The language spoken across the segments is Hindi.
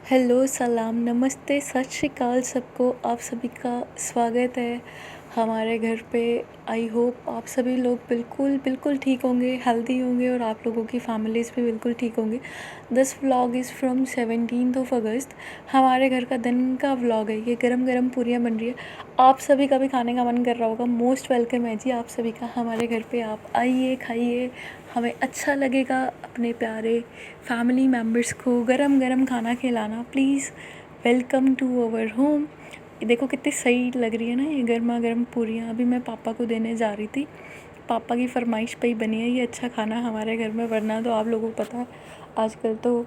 हेलो, सलाम, नमस्ते, सत श्री अकाल सबको। आप सभी का स्वागत है हमारे घर पे। आई होप आप सभी लोग बिल्कुल बिल्कुल ठीक होंगे, हेल्दी होंगे और आप लोगों की फैमिलीज़ भी बिल्कुल ठीक होंगे। This vlog is from 17th अगस्त। हमारे घर का दिन का व्लॉग है ये। गरम गरम पूरियाँ बन रही है। आप सभी का भी खाने का मन कर रहा होगा। मोस्ट वेलकम है जी आप सभी का हमारे घर पे। आप आइए, खाइए, हमें अच्छा लगेगा अपने प्यारे फैमिली मेम्बर्स को गरम गरम खाना खिलाना। Please welcome to our home. देखो कितनी सही लग रही है ना ये गर्मा गर्म पूरियाँ। अभी मैं पापा को देने जा रही थी। पापा की फरमाइश पे ही बनी है ये अच्छा खाना हमारे घर में। वरना तो आप लोगों को पता है आजकल तो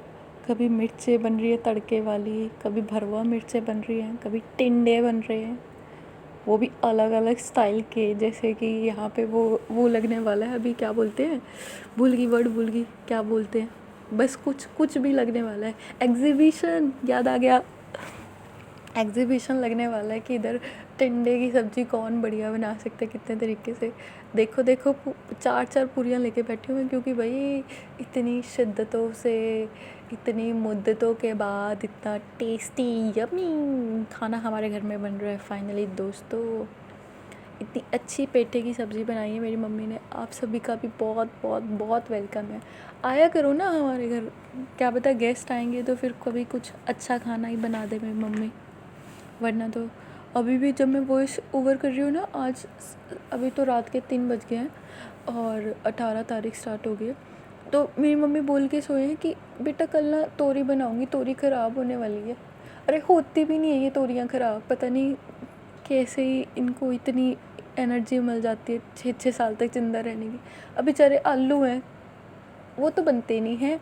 कभी मिर्चें बन रही है तड़के वाली, कभी भरवा मिर्चें बन रही हैं, कभी टिंडे बन रहे हैं, वो भी अलग अलग स्टाइल के। जैसे कि यहाँ पे वो लगने वाला है, अभी क्या बोलते हैं, भूल गई वर्ड, भूल गई क्या बोलते हैं, बस कुछ कुछ भी लगने वाला है। एग्जीबिशन याद आ गया। एग्जीबिशन लगने वाला है कि इधर टिंडे की सब्ज़ी कौन बढ़िया बना सकते हैं कितने तरीके से। देखो देखो चार चार पूरियाँ लेके बैठी हूँ मैं, क्योंकि भाई इतनी शिद्दतों से, इतनी मुद्दतों के बाद इतना टेस्टी यमी खाना हमारे घर में बन रहा है फाइनली दोस्तों। इतनी अच्छी पेठे की सब्ज़ी बनाई है मेरी मम्मी ने। आप सभी का भी बहुत बहुत बहुत वेलकम है। आया करो ना हमारे घर, क्या पता गेस्ट आएंगे तो फिर कभी कुछ अच्छा खाना ही बना दे मेरी मम्मी। वरना तो अभी भी जब मैं वॉइस ओवर कर रही हूँ ना, आज अभी तो रात के 3 बज गए हैं और 18 तारीख स्टार्ट हो गई है। तो मेरी मम्मी बोल के सोए हैं कि बेटा कल ना तोरी बनाऊँगी, तोरी ख़राब होने वाली है। अरे होती भी नहीं है ये तोरियाँ ख़राब, पता नहीं कैसे ही इनको इतनी एनर्जी मिल जाती है 6-6 साल तक ज़िंदा रहने की। अब बेचारे आलू हैं वो तो बनते नहीं हैं,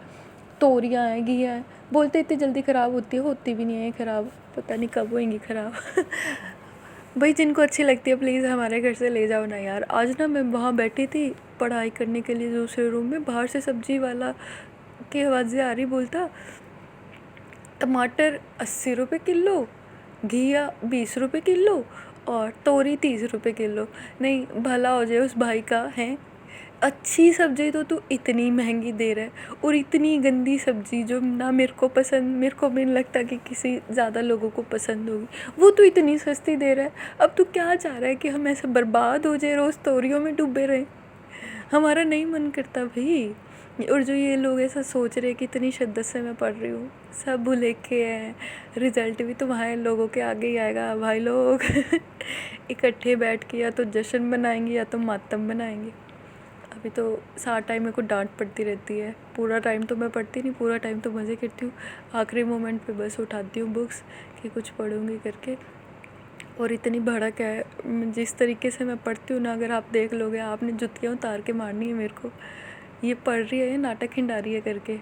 तोरियाँ हैं, घिया है, बोलते इतनी जल्दी ख़राब होती है, होती भी नहीं है ख़राब, पता नहीं कब होएंगी ख़राब। भाई जिनको अच्छी लगती है प्लीज़ हमारे घर से ले जाओ ना यार। आज ना मैं वहाँ बैठी थी पढ़ाई करने के लिए दूसरे रूम में, बाहर से सब्जी वाला की आवाज़ें आ रही, बोलता टमाटर 80 रुपये किलो, घिया 20 रुपये किलो और तोरी 30 रुपये किलो। नहीं भला हो जाए उस भाई का, है अच्छी सब्ज़ी तो तू इतनी महंगी दे रहा है, और इतनी गंदी सब्ज़ी जो ना मेरे को पसंद, मेरे को भी नहीं लगता कि किसी ज़्यादा लोगों को पसंद होगी, वो तू इतनी सस्ती दे रहा है। अब तू क्या चाह रहा है कि हम ऐसे बर्बाद हो जाए, रोज़ तोरियों में डूबे रहें? हमारा नहीं मन करता भाई। और जो ये लोग ऐसा सोच रहे हैं कि इतनी शिद्दत से मैं पढ़ रही हूँ, सब भूले के हैं, रिज़ल्ट भी तुम्हारे लोगों के आगे ही आएगा भाई लोग। इकट्ठे बैठ के या तो जश्न बनाएंगे या तो मातम बनाएंगे। अभी तो सारा टाइम मेरे को डांट पड़ती रहती है, पूरा टाइम तो मैं पढ़ती नहीं, पूरा टाइम तो मज़े करती हूँ। आखिरी मोमेंट पे बस उठाती हूँ बुक्स कि कुछ पढ़ूँगी करके। और इतनी भड़क है जिस तरीके से मैं पढ़ती हूँ ना, अगर आप देख लोगे आपने जुतियाँ उतार के मारनी है मेरे को। ये पढ़ रही है, ये नाटक खिंडा रही है करके।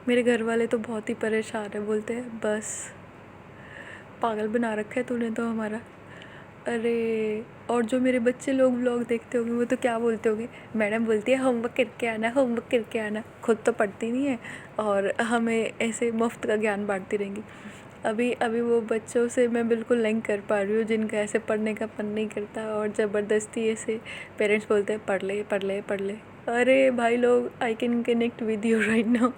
मेरे घर वाले तो बहुत ही परेशान है, बोलते हैं बस पागल बना रखा है तूने तो हमारा। अरे और जो मेरे बच्चे लोग व्लॉग देखते होंगे वो तो क्या बोलते होंगे, मैडम बोलती है होमवर्क करके आना, होमवर्क करके आना, खुद तो पढ़ती नहीं है और हमें ऐसे मुफ्त का ज्ञान बांटती रहेंगी। अभी अभी वो बच्चों से मैं बिल्कुल लिंक कर पा रही हूँ जिनका ऐसे पढ़ने का मन नहीं करता और ज़बरदस्ती ऐसे पेरेंट्स बोलते हैं पढ़ ले पढ़ ले पढ़ ले। अरे भाई लोग, I can connect with you right now.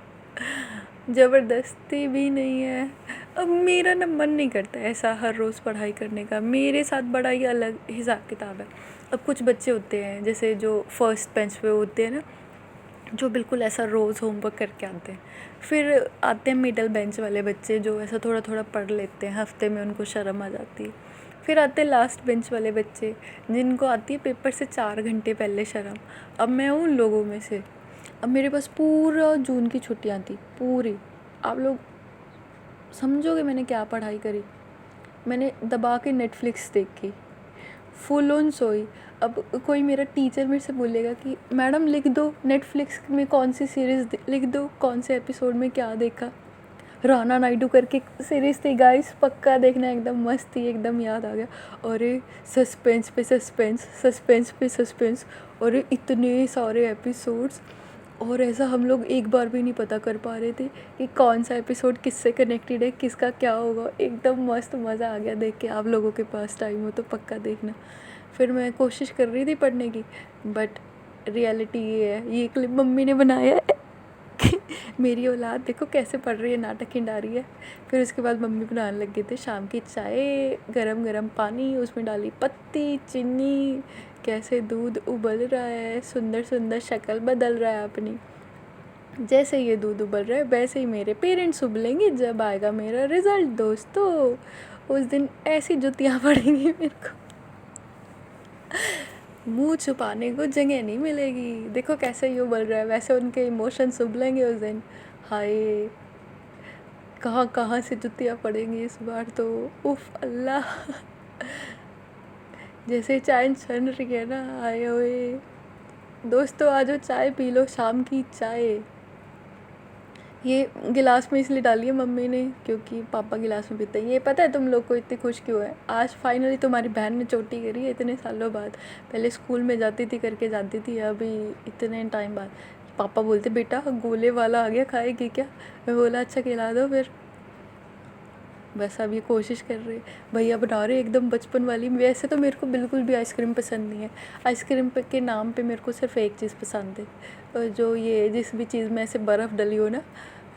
ज़बरदस्ती भी नहीं है। अब मेरा ना मन नहीं करता ऐसा हर रोज़ पढ़ाई करने का, मेरे साथ बड़ा ही अलग हिसाब किताब है। अब कुछ बच्चे होते हैं जैसे जो फर्स्ट बेंच पे होते हैं ना, जो बिल्कुल ऐसा रोज़ होमवर्क करके आते हैं। फिर आते हैं मिडल बेंच वाले बच्चे जो ऐसा थोड़ा थोड़ा पढ़ लेते हैं, हफ्ते में उनको शर्म आ जाती है। फिर आते हैं लास्ट बेंच वाले बच्चे जिनको आती है पेपर से 4 घंटे पहले शर्म। अब मैं हूँ उन लोगों में से। अब मेरे पास पूरा जून की छुट्टियाँ थी पूरी। आप लोग समझोगे मैंने क्या पढ़ाई करी। मैंने दबा के नेटफ्लिक्स देखी, फुल ऑन सोई। अब कोई मेरा टीचर मेरे से बोलेगा कि मैडम लिख दो नेटफ्लिक्स में कौन सी सीरीज़, लिख दो कौन से एपिसोड में क्या देखा। राना नायडू करके सीरीज़ थी गाइस, पक्का देखना, एकदम मस्त थी, एकदम याद आ गया। अरे सस्पेंस पे सस्पेंस, सस्पेंस पे सस्पेंस, अरे इतने सारे एपिसोड्स। और ऐसा हम लोग एक बार भी नहीं पता कर पा रहे थे कि कौन सा एपिसोड किससे कनेक्टेड है, किसका क्या होगा। एकदम मस्त मज़ा आ गया देख के। आप लोगों के पास टाइम हो तो पक्का देखना। फिर मैं कोशिश कर रही थी पढ़ने की, बट रियलिटी ये है, ये क्लिप मम्मी ने बनाया है। मेरी औलाद देखो कैसे पढ़ रही है, नाटक खिंडा रही है। फिर उसके बाद मम्मी बनाने लग गए थे शाम की चाय, गरम गरम पानी, उसमें डाली पत्ती चीनी, कैसे दूध उबल रहा है, सुंदर सुंदर शक्ल बदल रहा है अपनी। जैसे ये दूध उबल रहा है वैसे ही मेरे पेरेंट्स उबलेंगे जब आएगा मेरा रिजल्ट दोस्तों। उस दिन ऐसी जुतियाँ पड़ेंगी मेरे को, मुंह छुपाने को जगह नहीं मिलेगी। देखो कैसे ये उबल रहा है, वैसे उनके इमोशंस उबलेंगे उस दिन। हाय, कहाँ कहाँ से जुतियाँ पड़ेंगी इस बार तो, उफ अल्लाह। जैसे चाय छन रही है ना, आए हुए दोस्तों आ जाओ चाय पी लो, शाम की चाय। ये गिलास में इसलिए डाली है मम्मी ने क्योंकि पापा गिलास में पीते हैं। ये पता है तुम लोग को इतनी खुश क्यों है? आज फाइनली तुम्हारी बहन ने चोटी करी है इतने सालों बाद। पहले स्कूल में जाती थी करके जाती थी, अभी इतने टाइम बाद पापा बोलते बेटा गोले वाला आ गया, खाएगी क्या? मैं बोला अच्छा खिला दो फिर। बस अब ये कोशिश कर रहे भैया बना रहे एकदम बचपन वाली। वैसे तो मेरे को बिल्कुल भी आइसक्रीम पसंद नहीं है। आइसक्रीम के नाम पे मेरे को सिर्फ एक चीज़ पसंद है, जो ये जिस भी चीज़ में ऐसे बर्फ़ डली हो ना,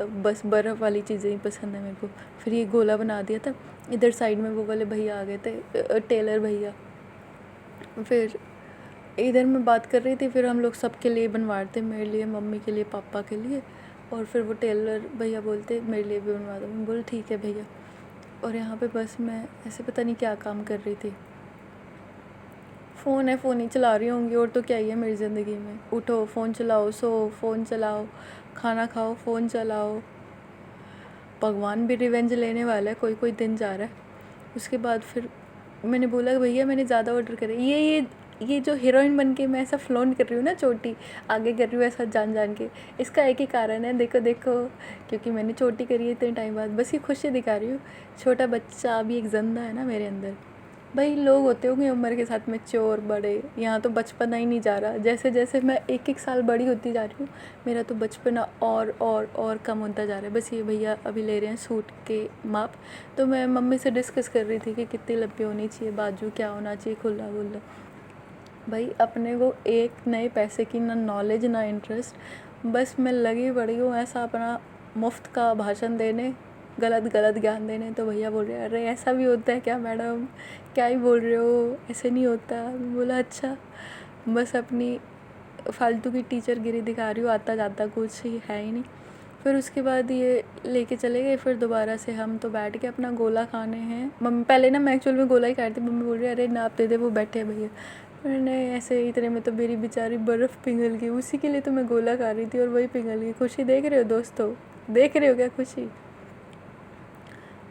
बस बर्फ़ वाली चीज़ें ही पसंद है मेरे को। फिर ये गोला बना दिया था, इधर साइड में वो वाले भैया आ गए थे, टेलर भैया। फिर इधर मैं बात कर रही थी, फिर हम लोग सबके लिए बनवा रहे थे, मेरे लिए, मम्मी के लिए, पापा के लिए। और फिर वो टेलर भैया बोलते मेरे लिए भी बनवा दो। मैं बोला ठीक है भैया। और यहाँ पे बस मैं ऐसे पता नहीं क्या काम कर रही थी। फ़ोन है, फ़ोन ही चला रही होंगी, और तो क्या ही है मेरी ज़िंदगी में। उठो फ़ोन चलाओ, सो फ़ोन चलाओ, खाना खाओ फ़ोन चलाओ। भगवान भी रिवेंज लेने वाला है, कोई कोई दिन जा रहा है। उसके बाद फिर मैंने बोला भैया मैंने ज़्यादा ऑर्डर करे। ये जो हीरोइन बन के मैं ऐसा फ्लॉन्ट कर रही हूँ ना, चोटी आगे कर रही हूँ ऐसा जान जान के, इसका एक ही कारण है, देखो देखो, क्योंकि मैंने चोटी करी है इतने टाइम बाद, बस ये खुशी दिखा रही हूँ। छोटा बच्चा अभी एक जिंदा है ना मेरे अंदर। भाई लोग होते होंगे उम्र के साथ में चोर बड़े, यहाँ तो बचपना ही नहीं जा रहा। जैसे जैसे मैं एक एक साल बड़ी होती जा रही हूँ, मेरा तो बचपना और कम होता जा रहा है। बस ये भैया अभी ले रहे हैं सूट के माप, तो मैं मम्मी से डिस्कस कर रही थी कि कितनी लंबी होनी चाहिए बाजू, क्या होना चाहिए, खुला वुल्ला। भाई अपने को एक नए पैसे की ना नॉलेज ना इंटरेस्ट, बस मैं लगी पड़ी हूँ ऐसा अपना मुफ्त का भाषण देने, गलत गलत ज्ञान देने। तो भैया बोल रहे हैं अरे ऐसा भी होता है क्या मैडम, क्या ही बोल रहे हो, ऐसे नहीं होता। मैं बोला अच्छा। बस अपनी फालतू की टीचर गिरी दिखा रही हूँ, आता जाता कुछ ही है ही नहीं। फिर उसके बाद ये लेके चले गए, फिर दोबारा से हम तो बैठ के अपना गोला खाने हैं। मम्मी पहले ना मैं एक्चुअल में गोला ही खा रही थी, मम्मी बोल रही है अरे नाप दे दे, वो बैठे भैया। मैंने ऐसे इतने में तो मेरी बेचारी बर्फ़ पिघल गई, उसी के लिए तो मैं गोला खा रही थी और वही पिघल गई। खुशी देख रहे हो दोस्तों, देख रहे हो क्या खुशी?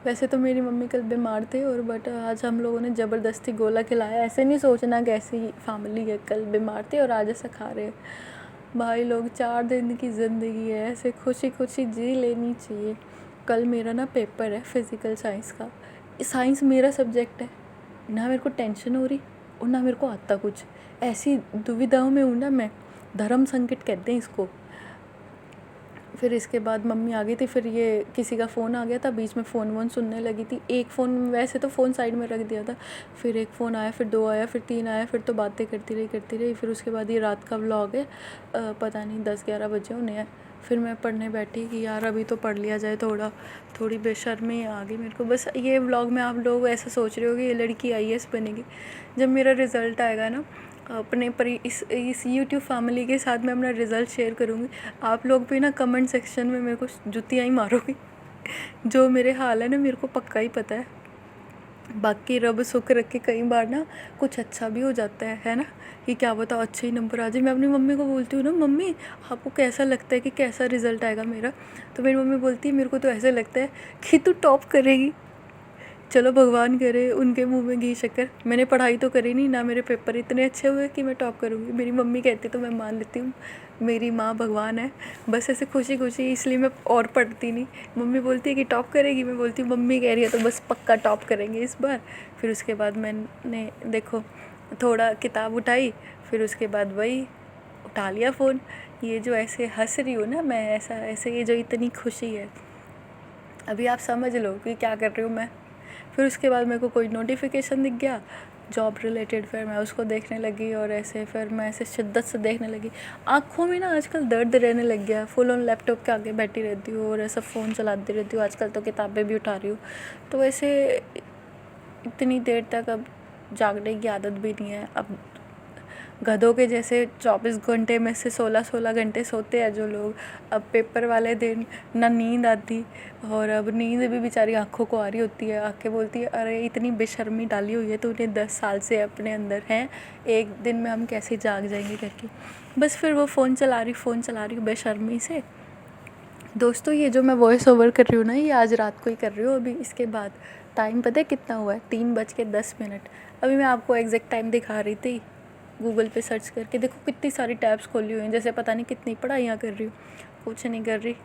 वैसे तो मेरी मम्मी कल बीमार थे, और बट आज हम लोगों ने ज़बरदस्ती गोला खिलाया। ऐसे नहीं सोचना कैसी फैमिली है, कल बीमार थे और आज ऐसा खा रहे हैं। भाई लोग 4 दिन की ज़िंदगी है, ऐसे खुशी खुशी जी लेनी चाहिए। कल मेरा ना पेपर है फिज़िकल साइंस का। साइंस मेरा सब्जेक्ट है, ना मेरे को टेंशन हो रही और ना मेरे को आता कुछ। ऐसी दुविधाओं में हूँ ना मैं, धर्म संकट कहते हैं इसको। फिर इसके बाद मम्मी आ गई थी, फिर ये किसी का फ़ोन आ गया था, बीच में फ़ोन वोन सुनने लगी थी। एक फ़ोन, वैसे तो फ़ोन साइड में रख दिया था, फिर एक फ़ोन आया, फिर 2 आया, फिर 3 आया, फिर तो बातें करती रही। फिर उसके बाद ये रात का व्लॉग है, पता नहीं 10-11 बजे होने हैं। फिर मैं पढ़ने बैठी कि यार अभी तो पढ़ लिया जाए, थोड़ी बेशर्मी आ गई मेरे को। बस ये व्लॉग में आप लोग ऐसा सोच रहे हो कि ये लड़की IAS बनेगी। जब मेरा रिज़ल्ट आएगा ना, अपने इस यूट्यूब फैमिली के साथ मैं अपना रिज़ल्ट शेयर करूँगी। आप लोग भी ना कमेंट सेक्शन में मेरे को जुतियाँ ही मारोगे। जो मेरे हाल है ना मेरे को पक्का ही पता है। बाकी रब सुख रखे, कई बार ना कुछ अच्छा भी हो जाता है ना, कि क्या पता अच्छे ही नंबर आ जाए। मैं अपनी मम्मी को बोलती हूँ ना मम्मी आपको कैसा लगता है कि कैसा रिज़ल्ट आएगा मेरा, तो मेरी मम्मी बोलती है मेरे को तो ऐसा लगता है कि तू टॉप करेगी। चलो भगवान करे उनके मुंह में घी शक्कर। मैंने पढ़ाई तो करी नहीं ना, मेरे पेपर इतने अच्छे हुए कि मैं टॉप करूँगी। मेरी मम्मी कहती तो मैं मान लेती हूँ, मेरी माँ भगवान है। बस ऐसे खुशी खुशी इसलिए मैं और पढ़ती नहीं। मम्मी बोलती है कि टॉप करेगी, मैं बोलती हूँ मम्मी कह रही है तो बस पक्का टॉप करेंगे इस बार। फिर उसके बाद मैंने देखो थोड़ा किताब उठाई, फिर उसके बाद वही उठा लिया फ़ोन। ये जो ऐसे हंस रही हूँ ना मैं, ऐसे ये जो इतनी खुशी है, अभी आप समझ लो कि क्या कर रही हूँ मैं। फिर उसके बाद मेरे को कोई नोटिफिकेशन दिख गया, जॉब रिलेटेड। फिर मैं उसको देखने लगी और ऐसे फिर मैं ऐसे शिद्दत से देखने लगी। आँखों में ना आजकल दर्द रहने लग गया। फुल ऑन लैपटॉप के आगे बैठी रहती हूँ और ऐसा फ़ोन चलाती रहती हूँ। आजकल तो किताबें भी उठा रही हूँ। तो ऐसे इतनी देर तक अब जागने की आदत भी नहीं है। अब गधों के जैसे 24 घंटे में से 16-16 घंटे सोते हैं जो लोग, अब पेपर वाले दिन ना नींद आती, और अब नींद भी बेचारी आँखों को आ रही होती है। आँखें बोलती है अरे इतनी बेशर्मी डाली हुई है तूने 10 साल से अपने अंदर, हैं एक दिन में हम कैसे जाग जाएंगे करके। बस फिर वो फ़ोन चला रही हूँ बेशर्मी से। दोस्तों ये जो मैं वॉइस ओवर कर रही हूँ ना, ये आज रात को ही कर रही हूँ। अभी इसके बाद टाइम पता है कितना हुआ है? 3:10। अभी मैं आपको एग्जैक्ट टाइम दिखा रही थी गूगल पे सर्च करके। देखो कितनी सारी टैब्स खोली हुई हैं, जैसे पता नहीं कितनी पढ़ाइयाँ कर रही हूँ। कुछ नहीं कर रही,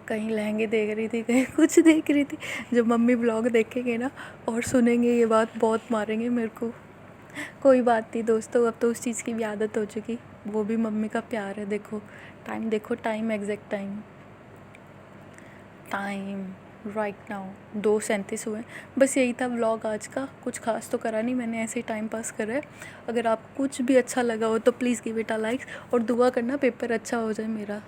कहीं लहंगे देख रही थी, कहीं कुछ देख रही थी। जब मम्मी ब्लॉग देखेंगे ना और सुनेंगे ये बात, बहुत मारेंगे मेरे को। कोई बात नहीं दोस्तों, अब तो उस चीज़ की भी आदत हो चुकी। वो भी मम्मी का प्यार है। देखो time, exact time right now 2:37 हुए। बस यही था व्लॉग आज का। कुछ खास तो करा नहीं मैंने, ऐसे ही टाइम पास करा है। अगर आपको कुछ भी अच्छा लगा हो तो please give it a like, और दुआ करना पेपर अच्छा हो जाए मेरा।